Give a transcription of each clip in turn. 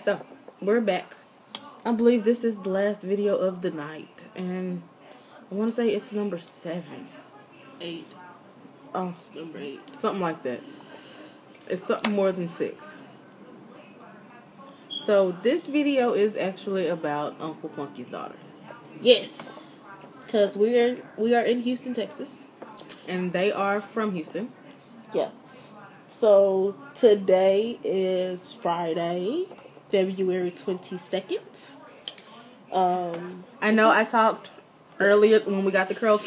so we're back. I believe this is the last video of the night, and I want to say it's number 7. 8. Oh, It's number 8. something like that. It's something more than 6. So this video is actually about Uncle Funky's daughter. Yes, because we are in Houston, Texas, And they are from Houston. Yeah. So today is Friday, February 22nd. I know I talked earlier when we got the curl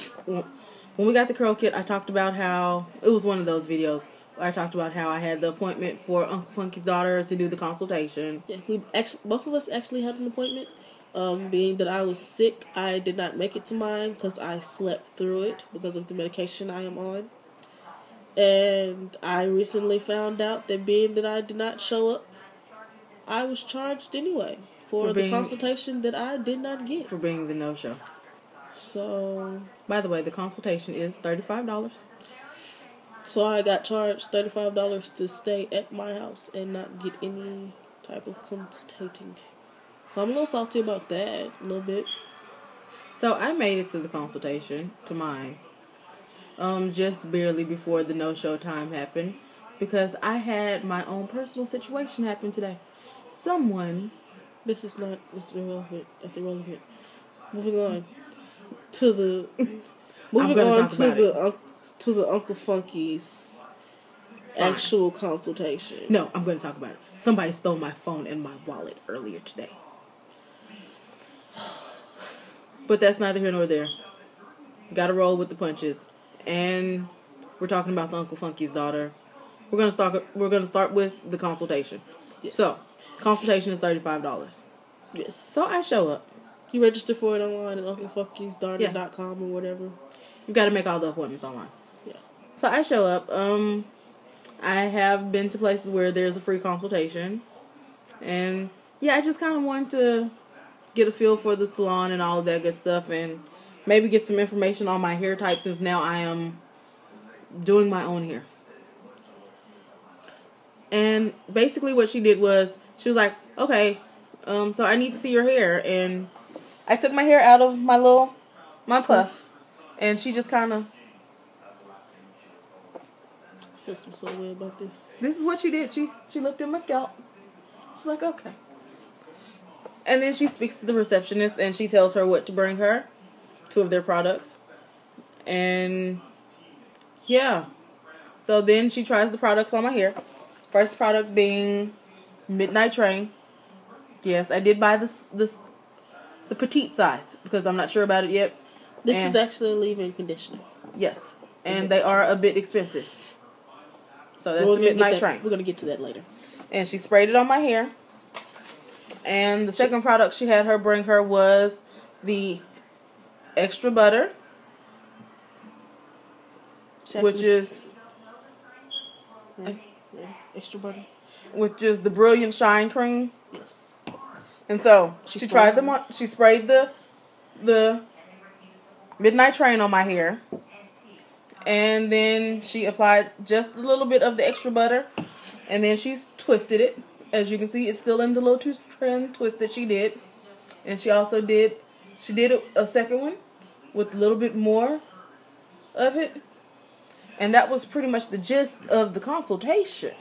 kit. I talked about how it was one of those videos where I talked about how I had the appointment for Uncle Funky's daughter to do the consultation. Yeah, both of us actually had an appointment. Being that I was sick, I did not make it to mine because I slept through it because of the medication I am on. And I recently found out that being that I did not show up, I was charged anyway for the consultation that I did not get. For being the no-show. So, by the way, the consultation is $35. So I got charged $35 to stay at my house and not get any type of consultating. So I'm a little salty about that, a little bit. So I made it to the consultation, to mine, just barely before the no-show time happened, because I had my own personal situation happen today. Someone... This is not... It's irrelevant. That's irrelevant. Moving on to the... to the Uncle Funky's actual consultation. No, I'm going to talk about it. Somebody stole my phone and my wallet earlier today. But that's neither here nor there. Gotta roll with the punches. And we're talking about the Uncle Funky's daughter. We're gonna start with the consultation. Yes. So, consultation is $35. Yes. So I show up. You register for it online at unclefunkysdaughter.com or whatever. You gotta make all the appointments online. Yeah. So I show up. I have been to places where there's a free consultation. And yeah, I just kind of wanted to get a feel for the salon and all of that good stuff, and maybe get some information on my hair type, since now I am doing my own hair. And basically what she did was, she was like, okay, so I need to see your hair. And I took my hair out of my puff, and she just kind of... I feel some sort of way about this. This is what she did. She looked at my scalp. She's like, okay. And then she speaks to the receptionist, and she tells her what to bring her. 2 of their products. And yeah. So then she tries the products on my hair. First product being Midnight Train. Yes, I did buy the petite size because I'm not sure about it yet. This is actually a leave-in conditioner. Yes. And they are a bit expensive. So that's the Midnight Train. We're going to get to that later. And she sprayed it on my hair. And the second product she had her bring her was the extra butter, which is extra butter, which is the Brilliant Shine Cream. Yes. And so she tried them on. She sprayed the Midnight Train on my hair, and then she applied just a little bit of the extra butter, and then she's twisted it. As you can see, it's still in the little twist that she did. And she also did a second one with a little bit more of it. And that was pretty much the gist of the consultation.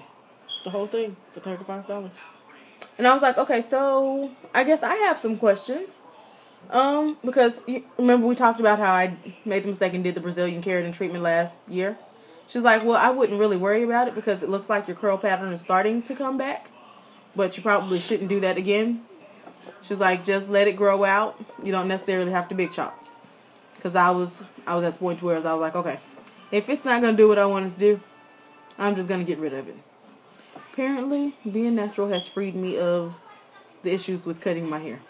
The whole thing for $35. And I was like, okay, so I guess I have some questions. Because remember we talked about how I made the mistake and did the Brazilian keratin treatment last year. She was like, well, I wouldn't really worry about it because it looks like your curl pattern is starting to come back. But you probably shouldn't do that again. She was like, just let it grow out. You don't necessarily have to big chop. Because I was at the point where I was like, okay, if it's not going to do what I want it to do, I'm just going to get rid of it. Apparently, being natural has freed me of the issues with cutting my hair.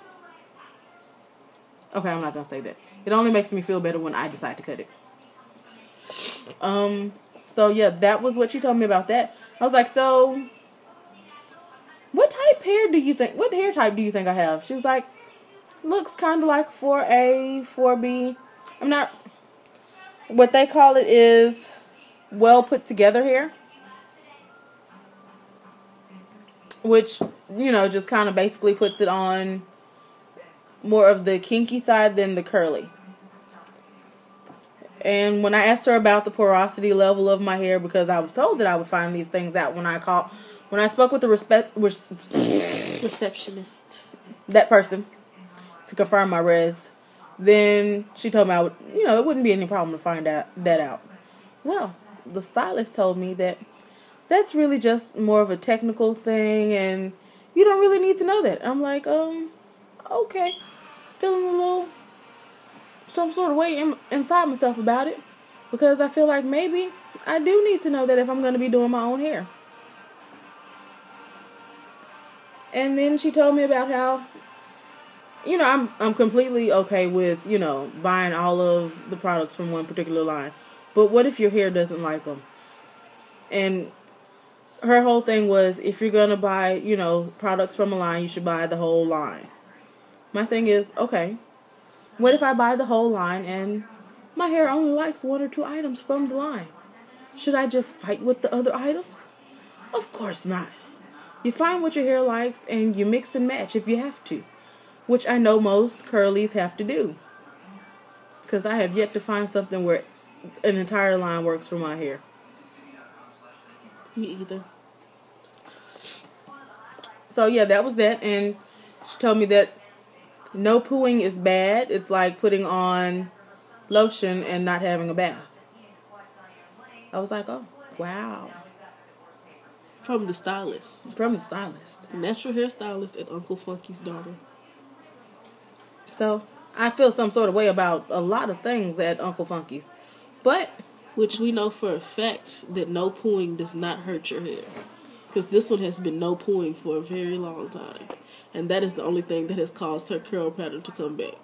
Okay, I'm not going to say that. It only makes me feel better when I decide to cut it. So yeah, that was what she told me about that. I was like, so... what hair type do you think I have? She was like, looks kind of like 4A, 4B. I'm not, what they call it is well put together hair. which, just kind of basically puts it on more of the kinky side than the curly. And when I asked her about the porosity level of my hair, because I was told that I would find these things out when I spoke with the receptionist, that person, to confirm my res, then she told me I would, it wouldn't be any problem to find that out. Well, the stylist told me that that's really just more of a technical thing, and you don't really need to know that. I'm like, okay, feeling a little some sort of way inside myself about it, because I feel like maybe I do need to know that if I'm going to be doing my own hair. And then she told me about how, I'm completely okay with, buying all of the products from one particular line. But what if your hair doesn't like them? And her whole thing was, if you're going to buy, products from a line, you should buy the whole line. My thing is, okay, what if I buy the whole line and my hair only likes one or two items from the line? Should I just fight with the other items? Of course not. You find what your hair likes and you mix and match if you have to, which I know most curlies have to do, because I have yet to find something where an entire line works for my hair. Me either. So yeah, that was that, and she told me that no pooing is bad. It's like putting on lotion and not having a bath. I was like, oh, wow. From the stylist. Natural hairstylist and Uncle Funky's daughter. So, I feel some sort of way about a lot of things at Uncle Funky's. But, which we know for a fact that no pooing does not hurt your hair. Because this one has been no pooing for a very long time. And that is the only thing that has caused her curl pattern to come back.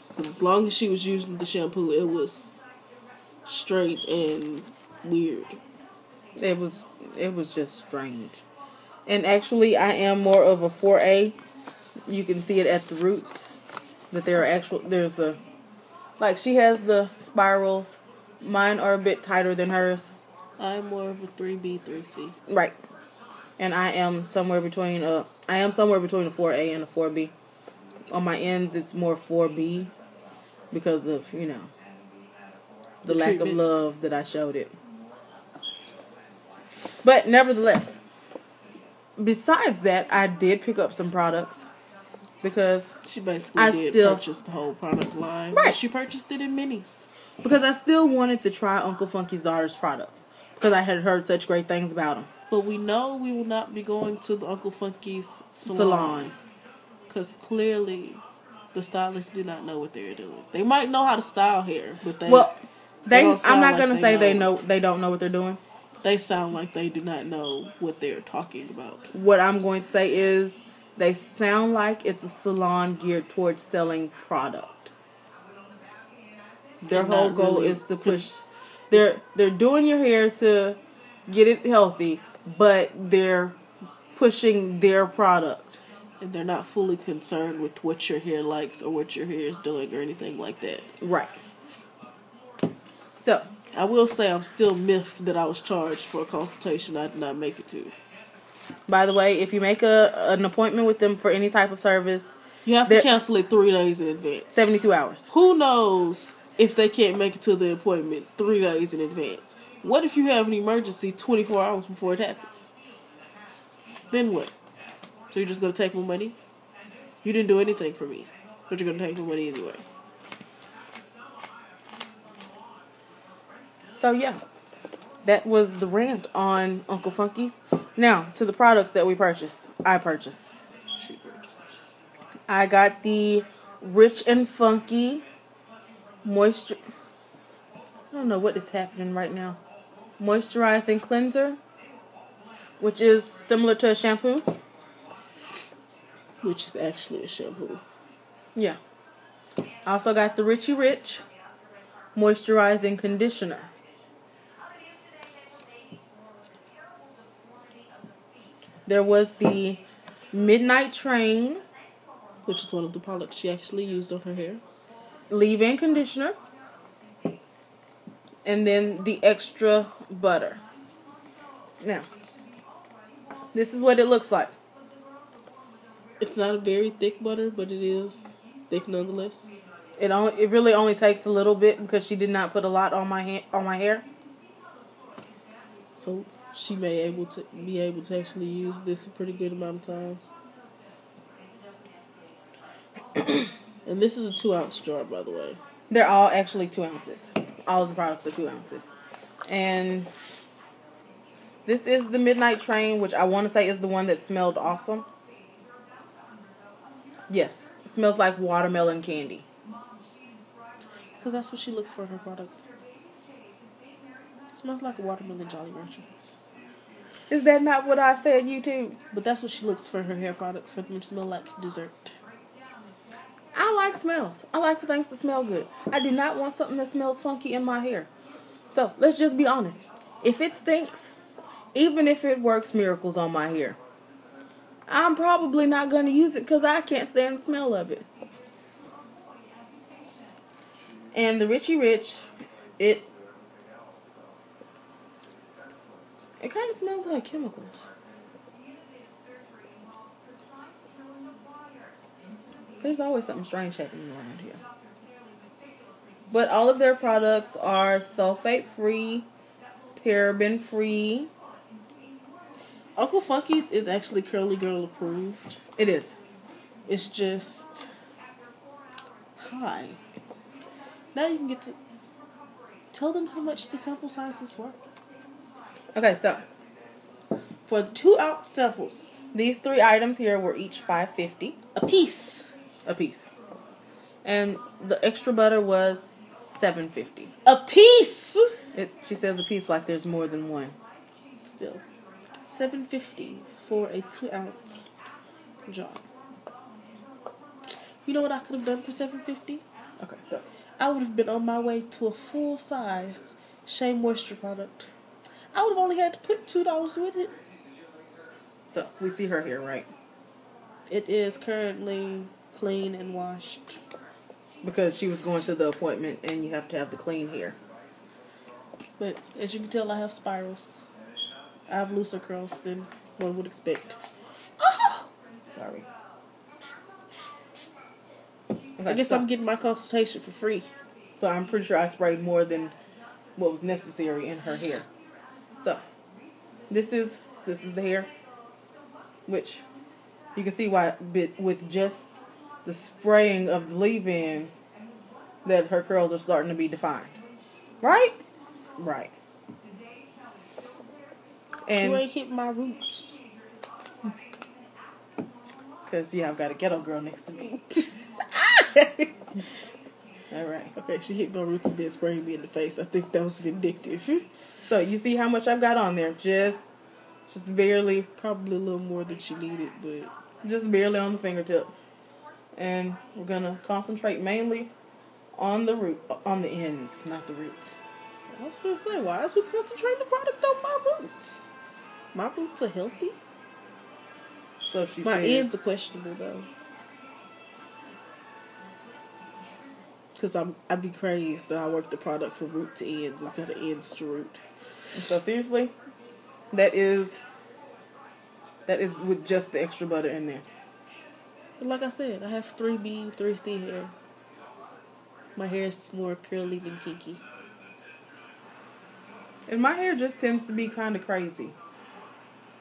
Because as long as she was using the shampoo, it was straight and weird. It was just strange. And actually, I am more of a 4A. You can see it at the roots. That she has the spirals. Mine are a bit tighter than hers. I'm more of a 3B, 3C. Right. And I am somewhere between a 4A and a 4B. On my ends, it's more 4B because of, the lack of love that I showed it. But nevertheless, besides that, I did pick up some products because she basically purchase the whole product line. Right. But she purchased it in minis. Because I still wanted to try Uncle Funky's daughter's products because I had heard such great things about them. But we know we will not be going to the Uncle Funky's salon. Because clearly the stylists do not know what they're doing. They might know how to style hair, but I'm not going to say they don't know what they're doing. They sound like they do not know what they're talking about. What I'm going to say is they sound like it's a salon geared towards selling product. Their whole goal is to push. They're doing your hair to get it healthy, but they're pushing their product. And they're not fully concerned with what your hair likes or what your hair is doing or anything like that. Right. So, I will say I'm still miffed that I was charged for a consultation I did not make it to. By the way, if you make an appointment with them for any type of service, you have to cancel it 3 days in advance. 72 hours. Who knows if they can't make it to the appointment 3 days in advance? What if you have an emergency 24 hours before it happens? Then what? So you're just going to take my money? You didn't do anything for me, but you're going to take my money anyway. So yeah, that was the rant on Uncle Funky's. Now, to the products that we purchased. I purchased. She purchased. I got the Rich and Funky Moisture... I don't know what is happening right now. Moisturizing Cleanser, which is similar to a shampoo. Which is actually a shampoo. Yeah. I also got the Richie Rich Moisturizing Conditioner. There was the Midnight Train, which is one of the products she actually used on her hair. Leave-in conditioner. And then the Extra Butter. Now, this is what it looks like. It's not a very thick butter, but it is thick nonetheless. It really only takes a little bit because she did not put a lot on my hair. So she may be able to actually use this a pretty good amount of times. And this is a 2-ounce jar, by the way. They're all actually 2 ounces. All of the products are 2 ounces. And this is the Midnight Train, which I want to say is the one that smelled awesome. Yes, it smells like watermelon candy. Because that's what she looks for in her products. It smells like a watermelon Jolly Rancher. Is that not what I said, YouTube? But that's what she looks for in her hair products, for them to smell like dessert. I like smells. I like for things to smell good. I do not want something that smells funky in my hair. So, let's just be honest. If it stinks, even if it works miracles on my hair, I'm probably not going to use it because I can't stand the smell of it. And the Richie Rich, it kind of smells like chemicals. There's always something strange happening around here. But all of their products are sulfate-free, paraben-free. Uncle Funky's is actually Curly Girl approved. It is. It's just... Hi. Now you can get to tell them how much the sample size is worth. Okay, so For the 2-ounce samples, these 3 items here were each $5.50 a piece. And the extra butter was $7.50 A piece! She says a piece like there's more than one. Still, $7.50 for a 2-ounce jar. You know what I could have done for $7.50? Okay, so I would have been on my way to a full-size Shea Moisture product. I would have only had to put $2 with it. So we see her here, right? It is currently clean and washed. Because she was going to the appointment and you have to have the clean hair. But as you can tell, I have spirals. I have looser curls than one would expect. Oh! Sorry. I guess I'm getting my consultation for free. So I'm pretty sure I sprayed more than what was necessary in her hair. So this is the hair, which you can see why with just the spraying of the leave-in that her curls are starting to be defined. Right? Right. And you ain't hit my roots. Because, yeah, I've got a ghetto girl next to me. All right. Okay, she hit my roots and then sprayed me in the face. I think that was vindictive. So, you see how much I've got on there? Just barely. Probably a little more than she needed, but... Just barely on the fingertip. And we're going to concentrate mainly on the ends, not the roots. I was going to say, why is we concentrating the product on my roots? My roots are healthy. So she my said, ends are questionable, though. Because I'd be crazed that I work the product from root to ends instead of ends to root. So seriously, that is with just the extra butter in there. But like I said, I have 3B, 3C hair. My hair is more curly than kinky. And my hair just tends to be kind of crazy.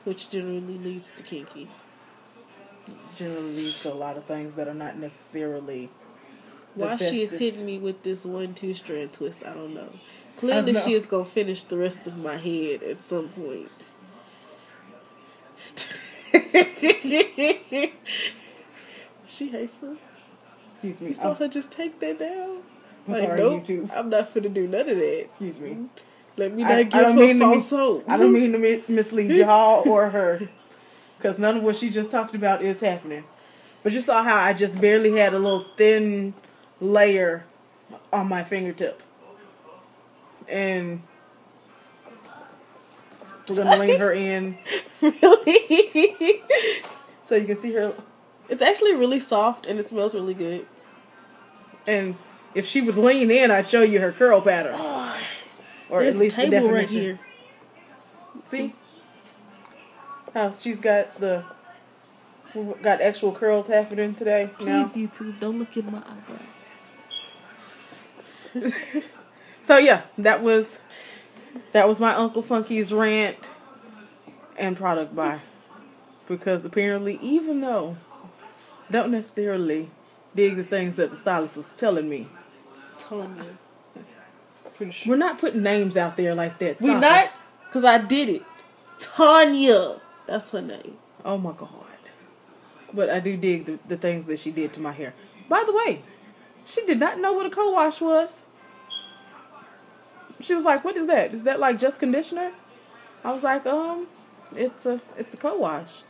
Which generally leads to kinky. Generally leads to a lot of things that are not necessarily why she is hitting me with this 1-2 strand twist, I don't know. Clearly she is going to finish the rest of my head at some point. She hateful. Excuse me. You saw her just take that down? I'm sorry, nope, YouTube. I'm not finna do none of that. Excuse me. Let me not give her false hope. I don't mean to mislead y'all or her. Because none of what she just talked about is happening. But you saw how I just barely had a little thin layer on my fingertip. And we're going to lean her in. Really? So you can see her. It's actually really soft and it smells really good. And if she would lean in, I'd show you her curl pattern. Or there's at least a table the definition. right here. See? How she's got the We've got actual curls happening today. Please, YouTube, don't look at my eyebrows. So yeah, that was my Uncle Funky's rant and product buy. Because apparently, even though I don't necessarily dig the things that the stylist was telling me, Tanya. Pretty sure. we're not putting names out there like that. We're Stop not? it. Because I did it. Tanya. That's her name. Oh my God. But I do dig the things that she did to my hair. By the way, she did not know what a co-wash was. She was like, "What is that? Is that like just conditioner?" I was like, it's a co-wash.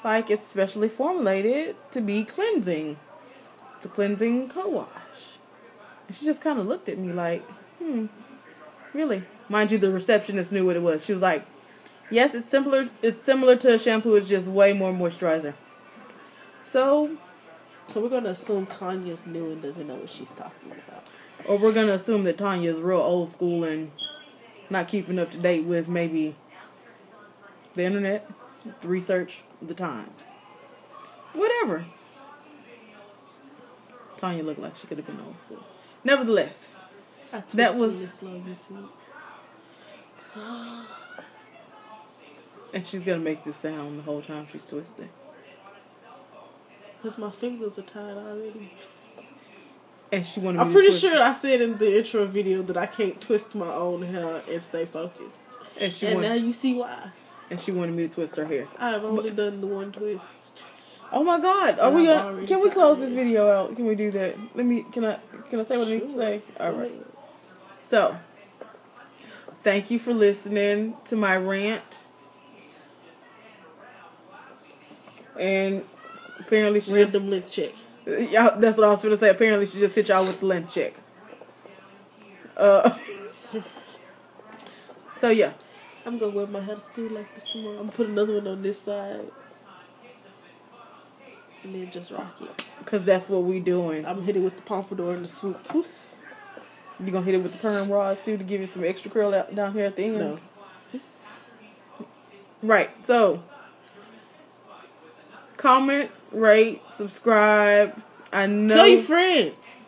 Like, it's specially formulated to be cleansing. It's a cleansing co-wash. And she just kind of looked at me like, really? Mind you, the receptionist knew what it was. She was like, yes, it's similar to a shampoo. It's just way more moisturizer. So we're going to assume Tanya's new and doesn't know what she's talking about. Or we're going to assume that Tanya's real old school and not keeping up to date with maybe the internet, the research, the times. Whatever. Tanya looked like she could have been old school. Nevertheless, that was... slow YouTube. And she's going to make this sound the whole time she's twisting. Because my fingers are tired already. And she wanted me I'm to pretty twist sure I said in the intro video that I can't twist my own hair and stay focused. And now you see why. And she wanted me to twist her hair. I've only done the one twist. Oh my God! Can we close this video out? Can we do that? Can I say what I need to say? All right. So, thank you for listening to my rant. And apparently she random length check. Yeah, that's what I was going to say. Apparently she just hit y'all with the length check. So yeah. I'm going to wear my hair to school like this tomorrow. I'm going to put another one on this side. And then just rock it. Because that's what we doing. I'm hitting with the pompadour and the swoop. You going to hit it with the perm rods too to give it some extra curl out down here at the end? No. Right. So, comment, rate, subscribe. I know. Tell your friends.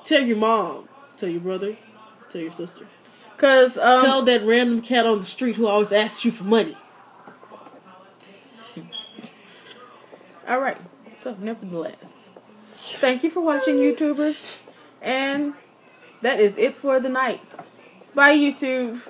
Tell your mom. Tell your brother. Tell your sister. Cause tell that random cat on the street who always asks you for money. All right. So, nevertheless, thank you for watching, YouTubers, and that is it for the night. Bye, YouTube.